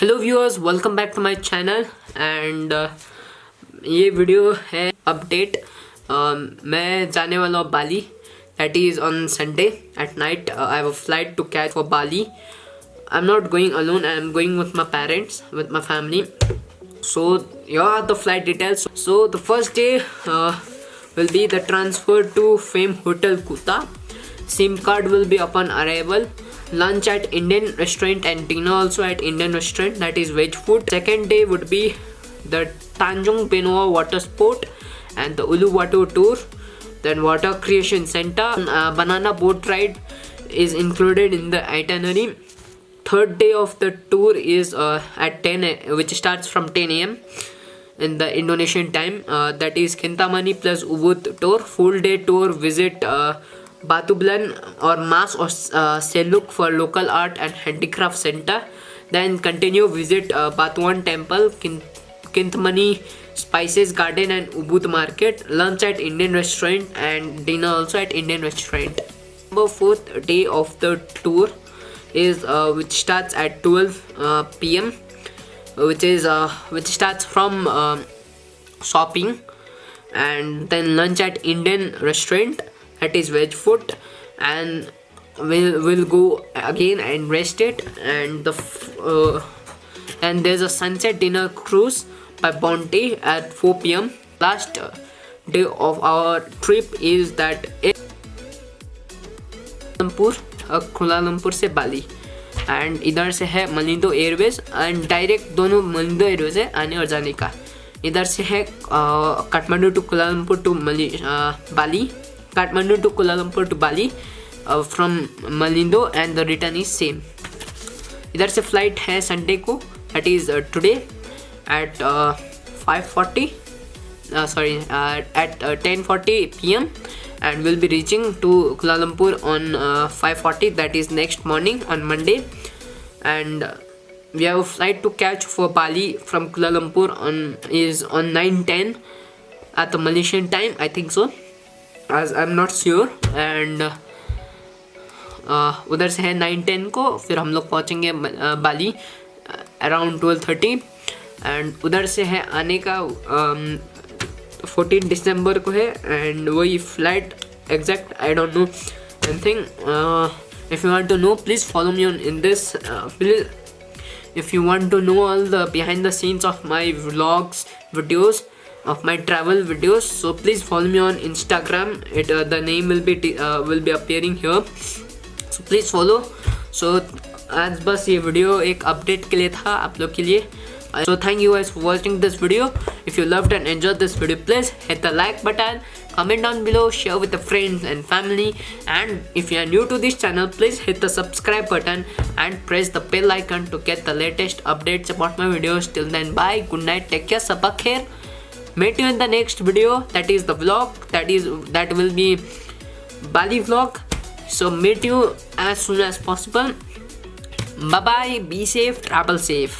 Hello viewers, welcome back to my channel and ये video है update. मैं जाने वाला हूँ Bali, that is on Sunday at night. I have a flight to catch for Bali. I am not going alone, I am going with my parents, with my family. So here are the flight details. So the first day will be the transfer to Fame Hotel Kuta. SIM card will be upon arrival. Lunch at Indian restaurant and dinner also at Indian restaurant, that is veg food. Second day would be the Tanjung Benoa water sport and the Uluwatu tour. Then water creation center, banana boat ride is included in the itinerary. Third day of the tour is at 10 which starts from 10 a.m. in the Indonesian time, that is Kintamani plus Ubud tour. Full day tour, visit Batublan or Mas or Seluk for local art and handicraft center. Then continue visit Batuan temple, Kintamani spices garden and Ubud market. Lunch at Indian restaurant and dinner also at Indian restaurant. Number fourth day of the tour is which starts at 12 p.m. which starts from shopping, and then lunch at Indian restaurant, that is veg food, and we'll go again and rest it, and and there's a sunset dinner cruise by Bounty at 4 p.m. Last day of our trip is that कुलालमपुर से बाली, and इधर से है मलिंदो Airways, and direct दोनों मलिंदो Airways है आने और जाने का. इधर से है Kathmandu to Kuala Lumpur to Bali, Kathmandu to Kuala Lumpur to Bali from Malindo, and the return is same. इधर से फ्लाइट है संडे को, that is today at 5:40 at 10:40 p.m. and we'll be reaching to Kuala Lumpur on 5:40, that is next morning on Monday. And we have a flight to catch for Bali from Kuala Lumpur on 9:10 at the Malaysian time, I think so, as I'm not sure. And उधर से है 9:10 को, फिर हम लोग पहुँचेंगे बाली around 12:30. And उधर से है आने का 14 दिसंबर को है, एंड वही flight exact I don't know anything. If you want to know, please follow me on in this. Please if you want to know all the behind the scenes of my vlogs videos, of my travel videos, so please follow me on Instagram. The name will be appearing here, so please follow. So आज बस ये video एक update के लिए था आप लोग के लिए. So thank you guys for watching this video. If you loved and enjoyed this video, please hit the like button, comment down below, share with the friends and family, and if you are new to this channel, please hit the subscribe button and press the bell icon to get the latest updates about my videos. Till then, bye, good night, take care, sabak khair. Meet you in the next video, that is the vlog, that will be Bali vlog. So meet you as soon as possible. Bye bye, be safe, travel safe.